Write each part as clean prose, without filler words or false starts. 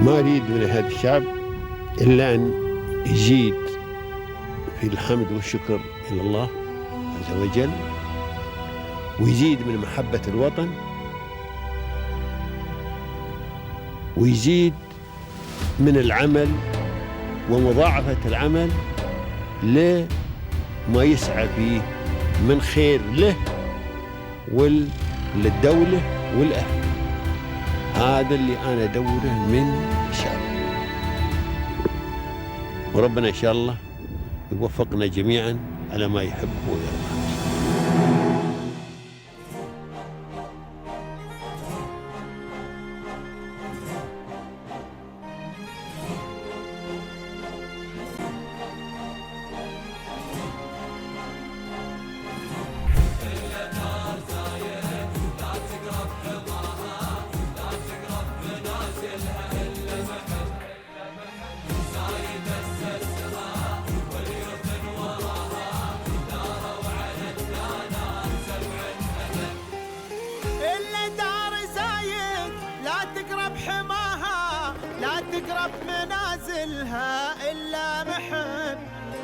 ما أريد من هذا الشعب إلا أن يزيد في الحمد والشكر إلى الله عز وجل، ويزيد من محبة الوطن، ويزيد من العمل ومضاعفة العمل لما يسعى فيه من خير له وللدولة والأهل. هذا اللي أنا أدوره من الشعب، وربنا إن شاء الله يوفقنا جميعا على ما يحب ويرضى.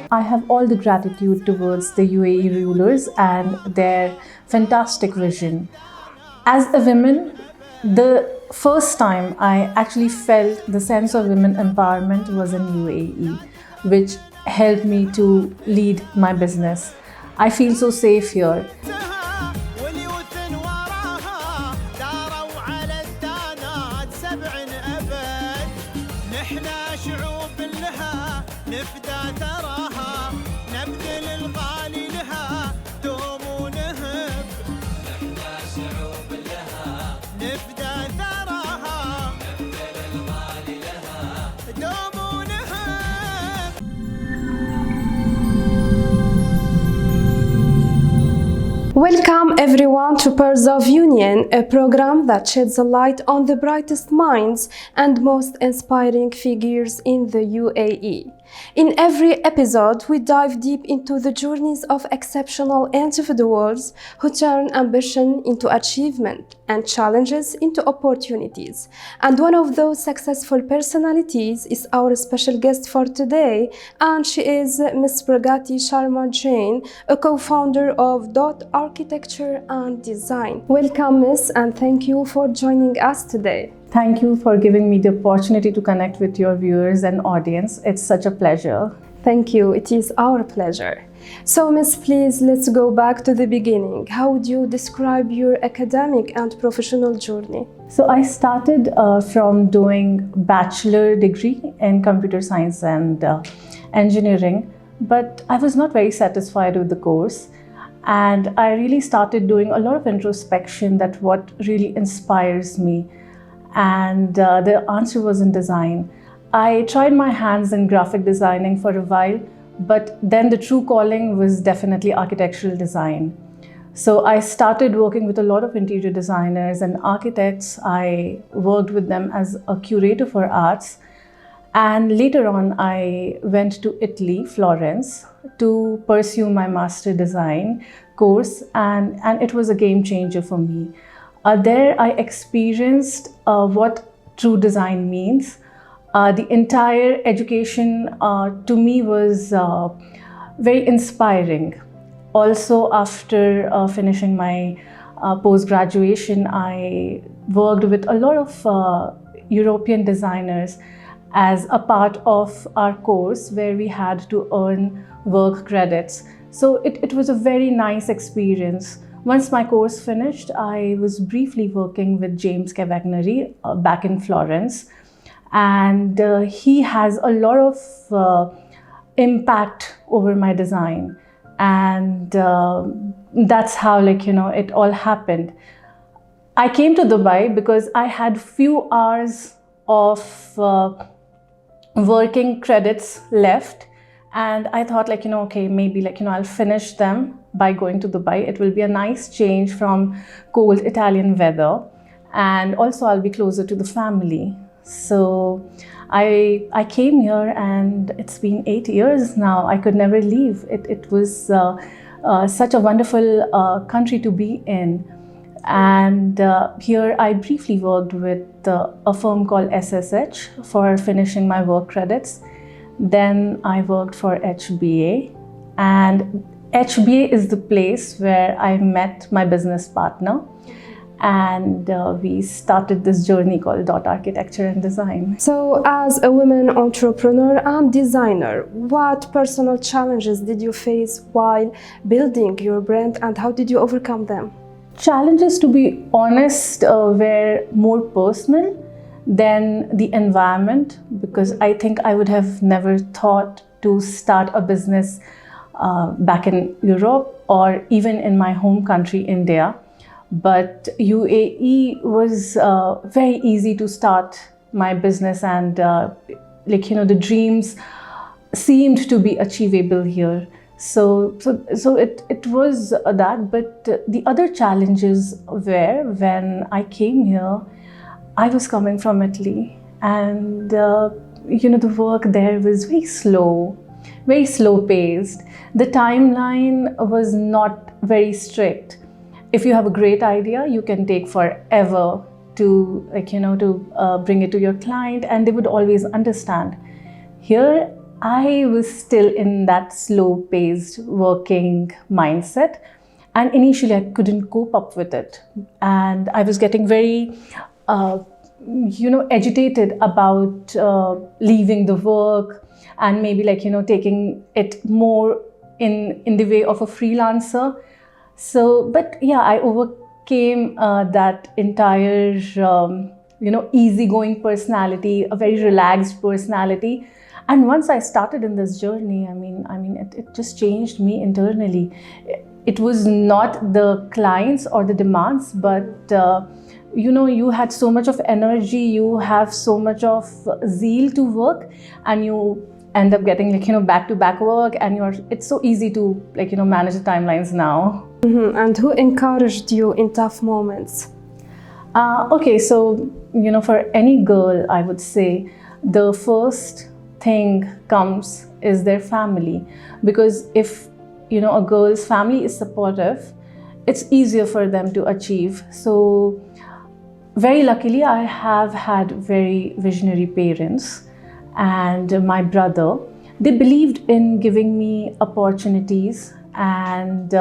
I have all the gratitude towards the UAE rulers and their fantastic vision. As a woman, the first time I actually felt the sense of women empowerment was in UAE, which helped me to lead my business. I feel so safe here. Welcome everyone to Pearls of Union, a program that sheds a light on the brightest minds and most inspiring figures in the UAE. In every episode, we dive deep into the journeys of exceptional individuals who turn ambition into achievement and challenges into opportunities. And one of those successful personalities is our special guest for today, and she is Miss Pragati Sharma Jain, a co-founder of Dot Architecture and Design. Welcome, Miss, and thank you for joining us today. Thank you for giving me the opportunity to connect with your viewers and audience. It's such a pleasure. Thank you. It is our pleasure. So, Miss, please, let's go back to the beginning. How would you describe your academic and professional journey? So I started from doing bachelor degree in computer science and engineering, but I was not very satisfied with the course. And I really started doing a lot of introspection, that what really inspires me. And the answer was in design. I tried my hands in graphic designing for a while, but then the true calling was definitely architectural design. So I started working with a lot of interior designers and architects. I worked with them as a curator for arts. And later on, I went to Italy, Florence, to pursue my master design course. And it was a game changer for me. There I experienced what true design means. The entire education to me was very inspiring. Also, after finishing my post-graduation, I worked with a lot of European designers as a part of our course, where we had to earn work credits. So it was a very nice experience. Once my course finished, I was briefly working with James Cavagnari back in Florence. And he has a lot of impact over my design. And that's how, it all happened. I came to Dubai because I had few hours of working credits left. And I thought, okay, maybe, I'll finish them by going to Dubai. It will be a nice change from cold Italian weather. And also I'll be closer to the family. So I came here, and it's been 8 years now. I could never leave. It was such a wonderful country to be in. And here I briefly worked with a firm called SSH for finishing my work credits. Then I worked for HBA, and HBA is the place where I met my business partner, and we started this journey called Dot Architecture and Design. So, as a woman entrepreneur and designer, what personal challenges did you face while building your brand, and how did you overcome them? Challenges, to be honest, were more personal than the environment, because I think I would have never thought to start a business back in Europe or even in my home country, India. But UAE was very easy to start my business, and the dreams seemed to be achievable here. So it was that. But the other challenges were, when I came here, I was coming from Italy, and the work there was very slow paced. The timeline was not very strict. If you have a great idea, you can take forever to bring it to your client, and they would always understand. Here, I was still in that slow-paced working mindset, and initially I couldn't cope up with it, and I was getting very agitated about leaving the work and maybe taking it more in the way of a freelancer. So, but yeah, I overcame that entire, easygoing personality, a very relaxed personality. And once I started in this journey, it just changed me internally. It was not the clients or the demands, but you had so much of energy, you have so much of zeal to work, and you end up getting back-to-back work, and it's so easy to manage the timelines now. Mm-hmm. And who encouraged you in tough moments? Okay, so for any girl, I would say the first thing comes is their family, because if a girl's family is supportive, it's easier for them to achieve. So very luckily, I have had very visionary parents, and my brother. They believed in giving me opportunities and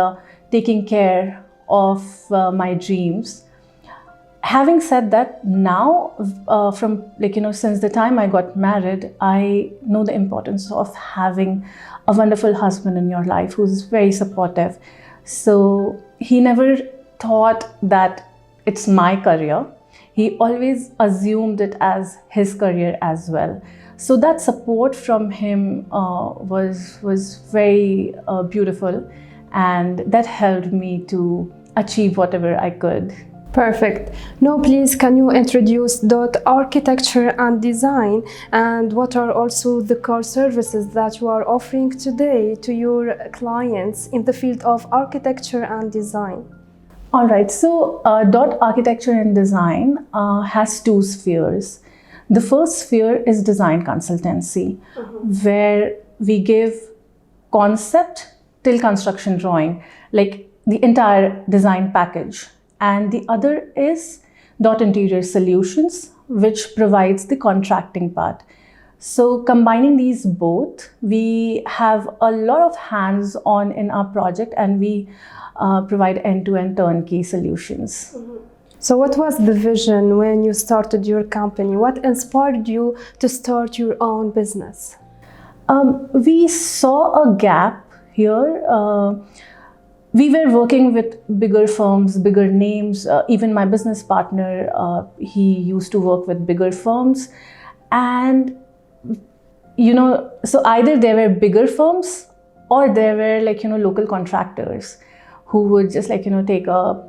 taking care of my dreams. Having said that, now from since the time I got married, I know the importance of having a wonderful husband in your life who's very supportive. So he never thought that it's my career. He always assumed it as his career as well. So that support from him was very beautiful, and that helped me to achieve whatever I could. Perfect. Now, please, can you introduce Dot Architecture and Design, and what are also the core services that you are offering today to your clients in the field of architecture and design? All right, so Dot Architecture and Design has two spheres. The first sphere is design consultancy, where we give concept till construction drawing, like the entire design package. And the other is Dot Interior Solutions, which provides the contracting part. So combining these both, we have a lot of hands-on in our project, and we provide end-to-end turnkey solutions. So what was the vision when you started your company? What inspired you to start your own business? We saw a gap here. We were working with bigger firms, bigger names. Even my business partner, he used to work with bigger firms. And, so either there were bigger firms or there were local contractors who would just take a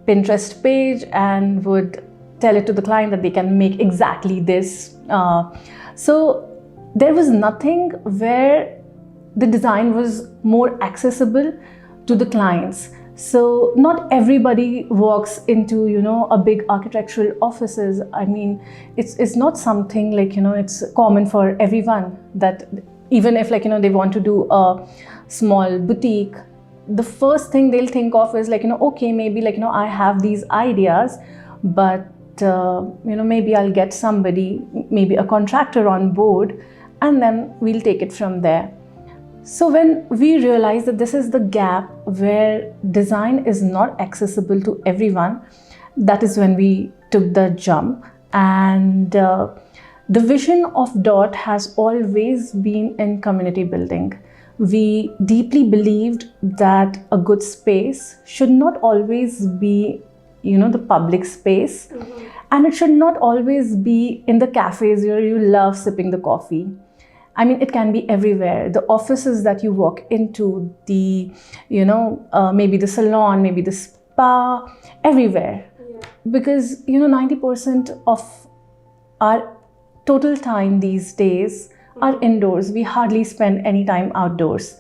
Pinterest page and would tell it to the client that they can make exactly this. So there was nothing where the design was more accessible to the clients. So not everybody walks into a big architectural offices. It's not something it's common for everyone, that even if they want to do a small boutique, the first thing they'll think of is okay, maybe I have these ideas, but maybe I'll get somebody, maybe a contractor on board, and then we'll take it from there. So when we realized that this is the gap where design is not accessible to everyone, that is when we took the jump. And the vision of DOT has always been in community building. We deeply believed that a good space should not always be the public space, and it should not always be in the cafes where you love sipping the coffee. I mean, it can be everywhere. The offices that you walk into, the maybe the salon, maybe the spa, everywhere. Because 90% of our total time these days are indoors. We hardly spend any time outdoors.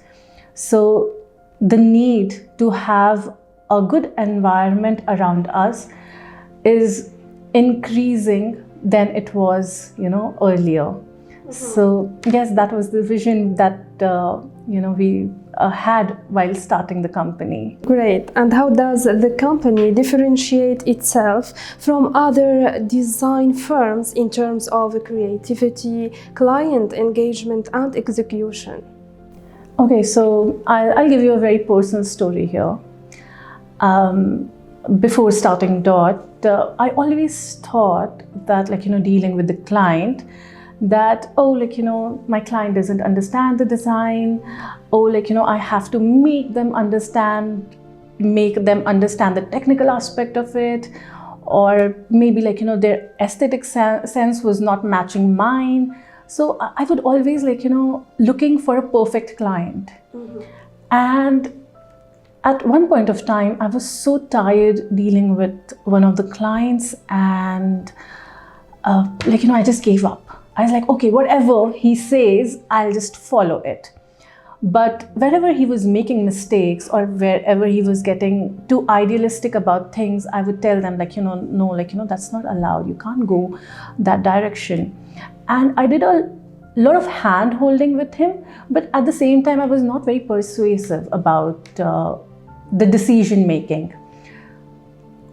So the need to have a good environment around us is increasing than it was earlier. So yes, that was the vision that we had while starting the company. Great. And how does the company differentiate itself from other design firms in terms of creativity, client engagement, and execution? Okay, so I'll give you a very personal story here. Before starting DOT, I always thought that dealing with the client, that my client doesn't understand the design, I have to make them understand the technical aspect of it, or maybe their aesthetic sense was not matching mine. So I would always looking for a perfect client. And at one point of time, I was so tired dealing with one of the clients, and I just gave up. I was like, okay, whatever he says, I'll just follow it. But wherever he was making mistakes, or wherever he was getting too idealistic about things, I would tell them no, that's not allowed. You can't go that direction. And I did a lot of hand holding with him, but at the same time, I was not very persuasive about the decision making.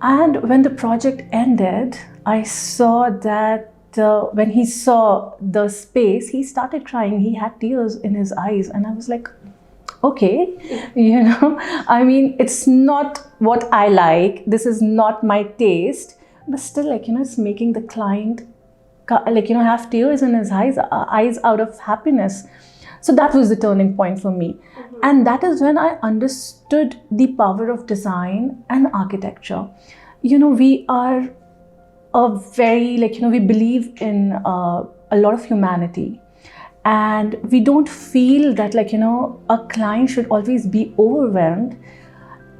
And when the project ended, I saw that when he saw the space, he started crying. He had tears in his eyes, and I was like, okay, I mean, it's not what I like. This is not my taste, but still, it's making the client, have tears in his eyes out of happiness. So that was the turning point for me. And that is when I understood the power of design and architecture. We are a very, we believe in a lot of humanity. And we don't feel that, a client should always be overwhelmed.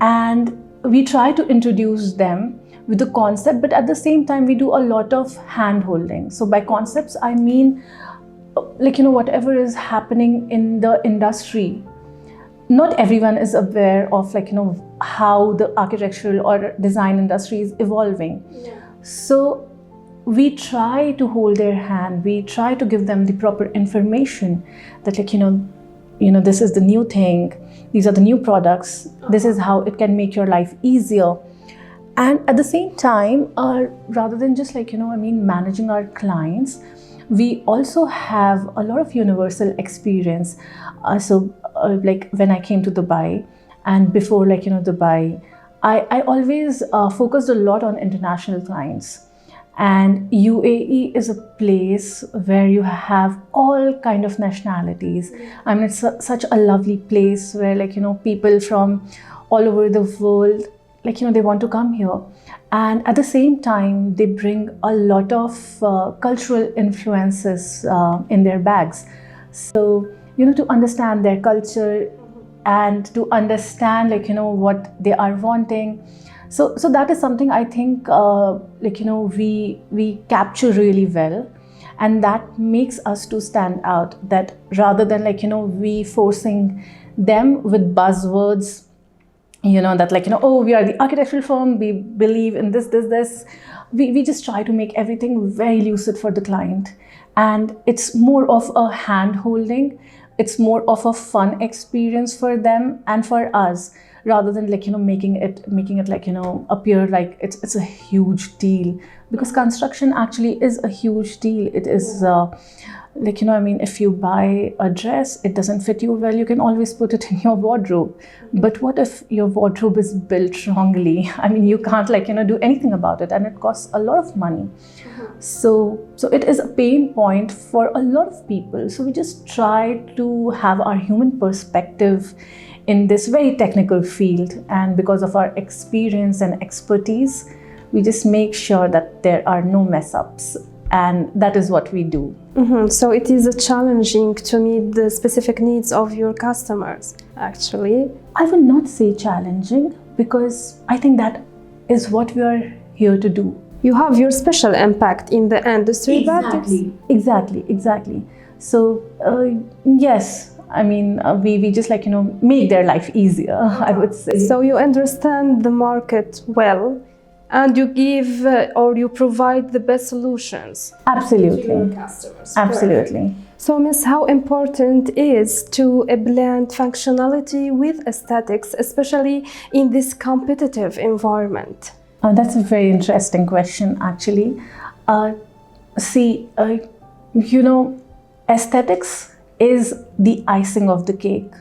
And we try to introduce them with the concept, but at the same time, we do a lot of hand holding. So by concepts, I mean, whatever is happening in the industry. Not everyone is aware of, how the architectural or design industry is evolving. Yeah. So we try to hold their hand. We try to give them the proper information that this is the new thing. These are the new products. This is how it can make your life easier. And at the same time, rather than just managing our clients, we also have a lot of universal experience. When I came to Dubai, and before Dubai, I always focused a lot on international clients. And UAE is a place where you have all kind of nationalities. I mean, it's such a lovely place where people from all over the world, they want to come here. And at the same time, they bring a lot of cultural influences in their bags. So, to understand their culture and to understand, what they are wanting. So that is something I think, we capture really well. And that makes us to stand out, that rather than, we forcing them with buzzwords, that oh, we are the architectural firm, we believe in this. We just try to make everything very lucid for the client. And it's more of a hand holding it's more of a fun experience for them and for us, rather than like, making it like, appear like it's a huge deal, because construction actually is a huge deal. It is like, if you buy a dress, it doesn't fit you well, you can always put it in your wardrobe. But what if your wardrobe is built wrongly? You can't like, do anything about it, and it costs a lot of money. So it is a pain point for a lot of people. So we just try to have our human perspective in this very technical field, and because of our experience and expertise, we just make sure that there are no mess ups, and that is what we do. So it is challenging to meet the specific needs of your customers, actually. I will not say challenging, because I think that is what we are here to do. You have your special impact in the industry. Exactly. So yes, we just like, make their life easier, I would say. So you understand the market well, and you give or you provide the best solutions. Absolutely. To your customers. Absolutely. Perfect. So, Miss, how important is to blend functionality with aesthetics, especially in this competitive environment? That's a very interesting question, actually. Aesthetics is the icing of the cake,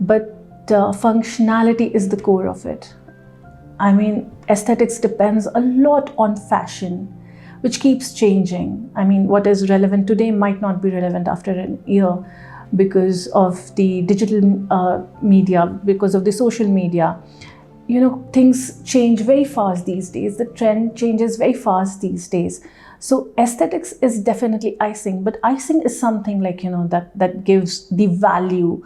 but functionality is the core of it. Aesthetics depends a lot on fashion, which keeps changing. What is relevant today might not be relevant after a year, because of the digital media, because of the social media. Things change very fast these days. The trend changes very fast these days. So aesthetics is definitely icing, but icing is something like, that gives the value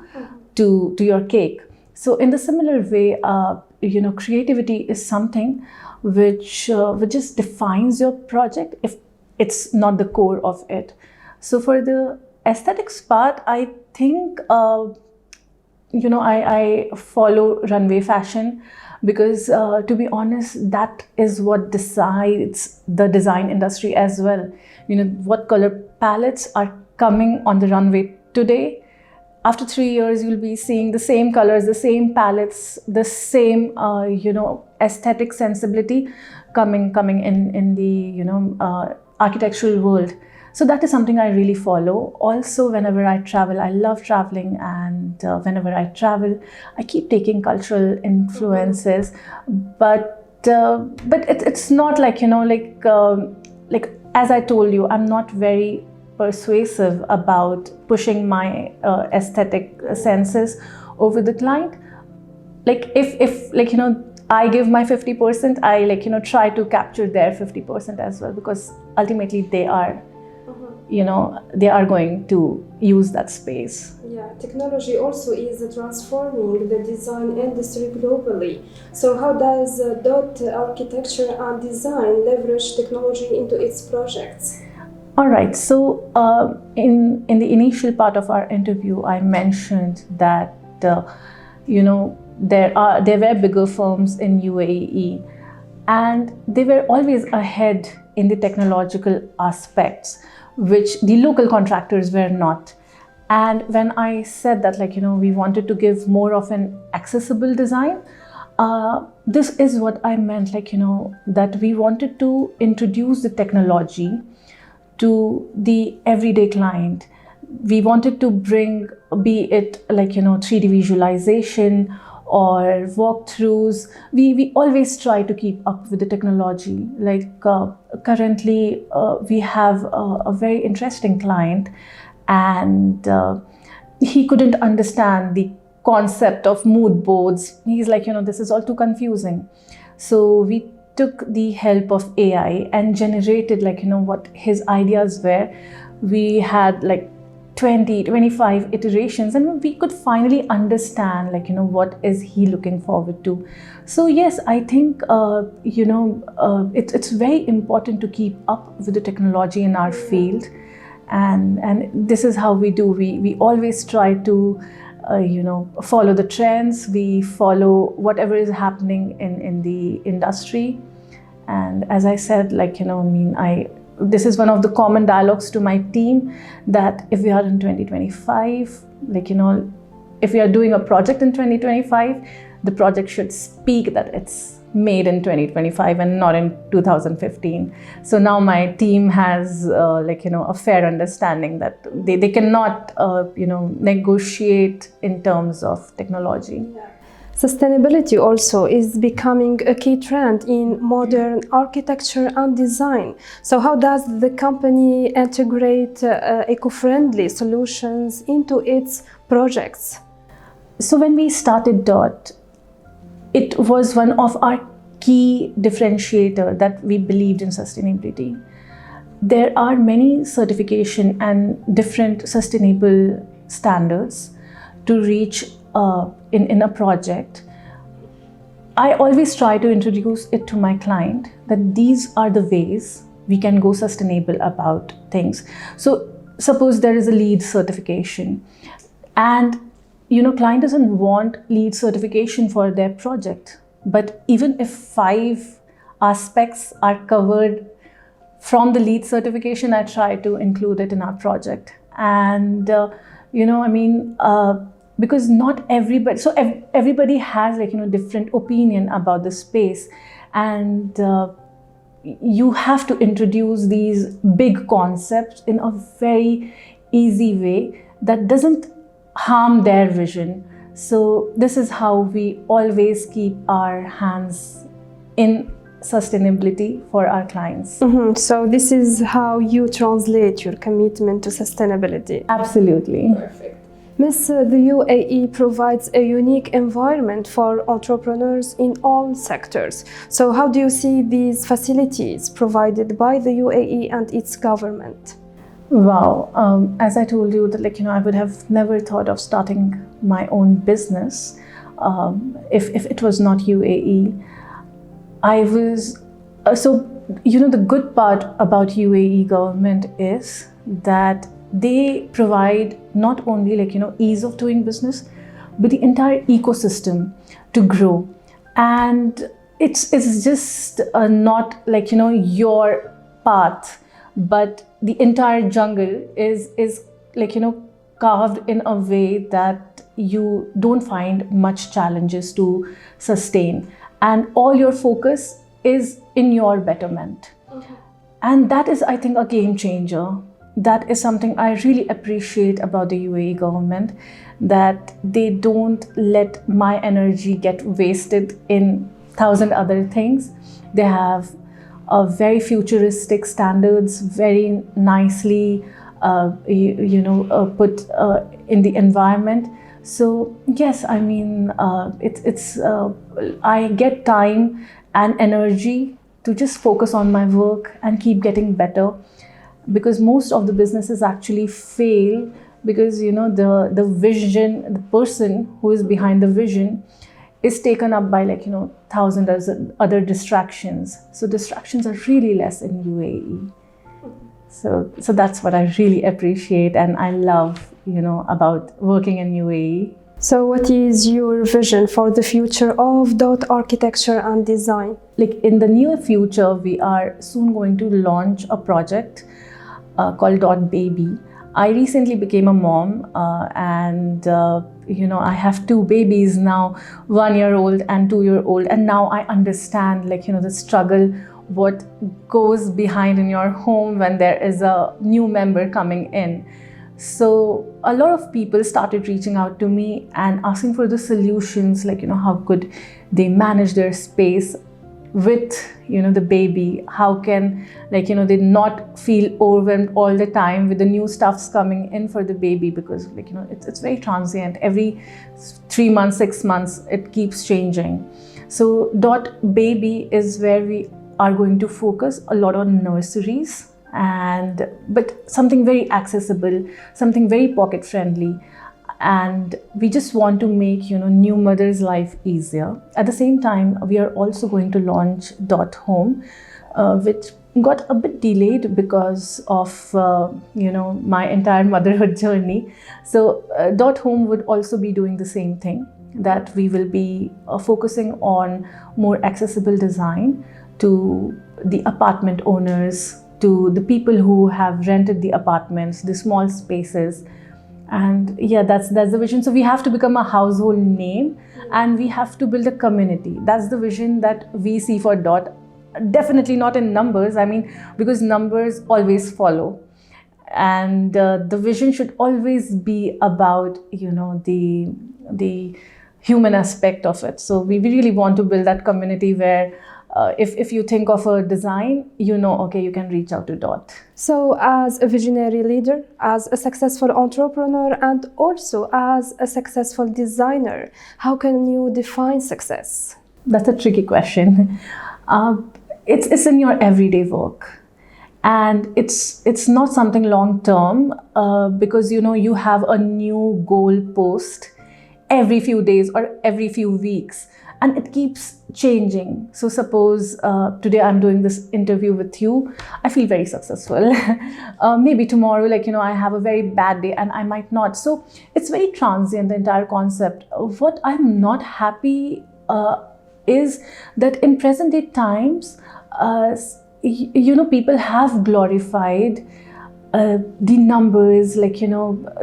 to your cake. So in the similar way, creativity is something which just defines your project if it's not the core of it. So for the aesthetics part, I think, I follow runway fashion, because to be honest, that is what decides the design industry as well. What color palettes are coming on the runway today. After 3 years, you'll be seeing the same colors, the same palettes, the same aesthetic sensibility coming in the architectural world. So that is something I really follow. Also, whenever I travel, I love traveling, and whenever I travel, I keep taking cultural influences. But it's not like, like as I told you, I'm not very persuasive about pushing my aesthetic senses over the client. Like if like, I give my 50%, I try to capture their 50% as well, because ultimately they are they are going to use that space. Yeah, technology also is transforming the design industry globally. So how does Dot Architecture and Design leverage technology into its projects? All right, so in the initial part of our interview, I mentioned that there were bigger firms in UAE, and they were always ahead in the technological aspects, which the local contractors were not. And when I said that, we wanted to give more of an accessible design, this is what I meant, that we wanted to introduce the technology to the everyday client. We wanted to bring, be it 3D visualization or walkthroughs. We always try to keep up with the technology. Currently, we have a very interesting client, and he couldn't understand the concept of mood boards. He's like, this is all too confusing. So we took the help of AI and generated what his ideas were. We had 20, 25 iterations, and we could finally understand what is he looking forward to. So yes, I think it's very important to keep up with the technology in our field, and this is how we do. We always try to follow the trends. We follow whatever is happening in the industry. And as I said, this is one of the common dialogues to my team, that if we are in 2025, if we are doing a project in 2025, the project should speak that it's made in 2025 and not in 2015. So now my team has a fair understanding that they cannot negotiate in terms of technology. Sustainability also is becoming a key trend in modern architecture and design. So how does the company integrate eco-friendly solutions into its projects? So when we started DOT, it was one of our key differentiator that we believed in sustainability. There are many certification and different sustainable standards to reach in a project. I always try to introduce it to my client that these are the ways we can go sustainable about things. So suppose there is a LEED certification, and client doesn't want LEED certification for their project, but even if 5 aspects are covered from the LEED certification, I try to include it in our project. And because not everybody, so everybody has different opinion about the space, and you have to introduce these big concepts in a very easy way that doesn't harm their vision. So this is how we always keep our hands in sustainability for our clients. So this is how you translate your commitment to sustainability. Absolutely. Perfect. Miss, the UAE provides a unique environment for entrepreneurs in all sectors. So how do you see these facilities provided by the UAE and its government? Wow. As I told you that I would have never thought of starting my own business if it was not UAE. I was the good part about UAE government is that they provide not only ease of doing business, but the entire ecosystem to grow. And it's just not your path, but the entire jungle is carved in a way that you don't find much challenges to sustain, and all your focus is in your betterment. And that is, I think, a game changer. That is something I really appreciate about the UAE government, that they don't let my energy get wasted in 1,000 other things. They have very futuristic standards, very nicely put in the environment. So yes, I mean, I get time and energy to just focus on my work and keep getting better, because most of the businesses actually fail because the vision, the person who is behind the vision is taken up by 1,000 other distractions. So distractions are really less in UAE. So that's what I really appreciate and I love about working in UAE. So what is your vision for the future of DOT architecture and design? In the near future, we are soon going to launch a project called DOT Baby. I recently became a mom and I have 2 babies now, 1-year-old and 2-year-old, and now I understand the struggle, what goes behind in your home when there is a new member coming in. So a lot of people started reaching out to me and asking for the solutions, how could they manage their space with the baby, how can they not feel overwhelmed all the time with the new stuffs coming in for the baby, because it's very transient. Every 3 months, 6 months it keeps changing. So DOT Baby is where we are going to focus a lot on nurseries, but something very accessible, something very pocket friendly. And we just want to make new mothers' life easier. At the same time, we are also going to launch DOT Home, which got a bit delayed because of my entire motherhood journey. So DOT Home would also be doing the same thing, that we will be focusing on more accessible design to the apartment owners, to the people who have rented the apartments, the small spaces. And yeah, that's the vision. So we have to become a household name, and we have to build a community. That's the vision that we see for DOT. Definitely not in numbers, I mean, because numbers always follow. And the vision should always be about, the human aspect of it. So we really want to build that community where if you think of a design, okay, you can reach out to DOT. So as a visionary leader, as a successful entrepreneur, and also as a successful designer, how can you define success? That's a tricky question. It's in your everyday work. And it's not something long term because you have a new goal post every few days or every few weeks, and it keeps changing. So suppose today I'm doing this interview with you, I feel very successful. Maybe tomorrow, I have a very bad day and I might not. So it's very transient, the entire concept. What I'm not happy is that in present day times, people have glorified the numbers,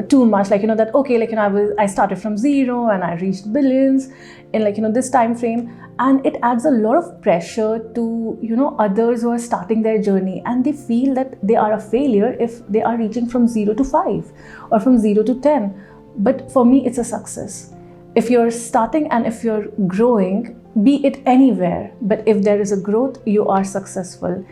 too much, that okay, I started from zero and I reached billions in this time frame, and it adds a lot of pressure to others who are starting their journey, and they feel that they are a failure if they are reaching from 0 to 5 or from 0 to 10. But for me, it's a success. If you're starting and if you're growing, be it anywhere, but if there is a growth, you are successful.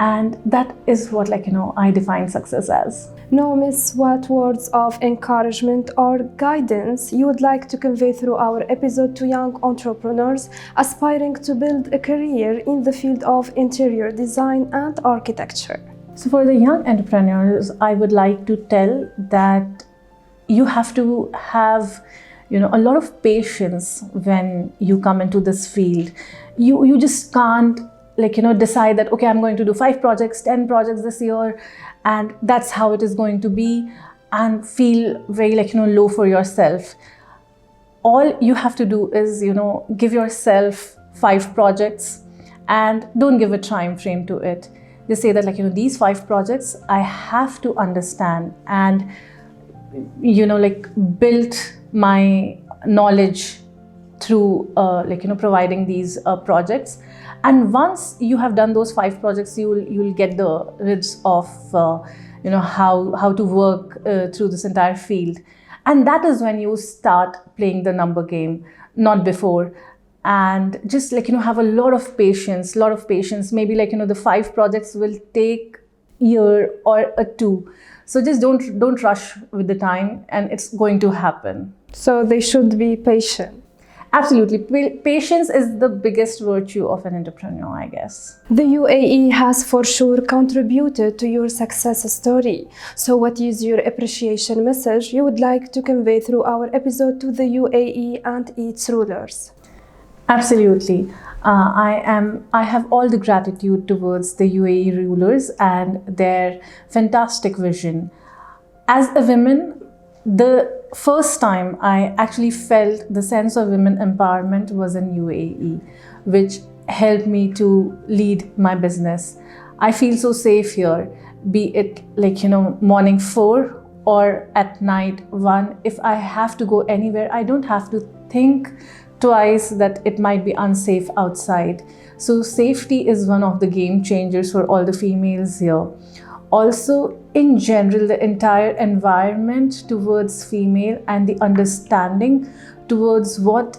And that is what I define success as. Now, Miss, what words of encouragement or guidance you would like to convey through our episode to young entrepreneurs aspiring to build a career in the field of interior design and architecture? So for the young entrepreneurs, I would like to tell that you have to have a lot of patience when you come into this field. You just can't decide that, okay, I'm going to do 5 projects, 10 projects this year, and that's how it is going to be, and feel very low for yourself. All you have to do is, give yourself 5 projects and don't give a time frame to it. Just say that, these 5 projects I have to understand and, build my knowledge through providing these projects. And once you have done those 5 projects, you'll get the rids of how to work through this entire field. And that is when you start playing the number game, not before. And just have a lot of patience. Maybe the 5 projects will take a year or 2. So just don't rush with the time, and it's going to happen. So they should be patient. Absolutely. Patience is the biggest virtue of an entrepreneur, I guess. The UAE has for sure contributed to your success story. So what is your appreciation message you would like to convey through our episode to the UAE and its rulers? Absolutely. I have all the gratitude towards the UAE rulers and their fantastic vision. As a woman, the first time I actually felt the sense of women empowerment was in UAE, which helped me to lead my business. I feel so safe here, be it morning 4 or at night 1. If I have to go anywhere, I don't have to think twice that it might be unsafe outside. So safety is one of the game changers for all the females here. Also, in general, the entire environment towards female and the understanding towards what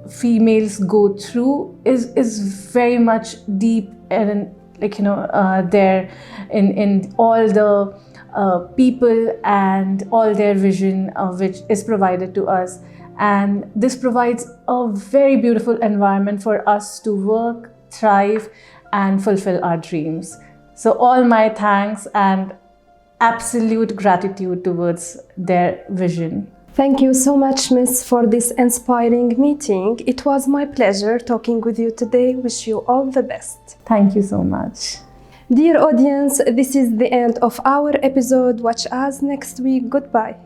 females go through is very much deep and there in all the people and all their vision which is provided to us. And this provides a very beautiful environment for us to work, thrive, and fulfill our dreams. So all my thanks and absolute gratitude towards their vision. Thank you so much, Miss, for this inspiring meeting. It was my pleasure talking with you today. Wish you all the best. Thank you so much. Dear audience, this is the end of our episode. Watch us next week. Goodbye.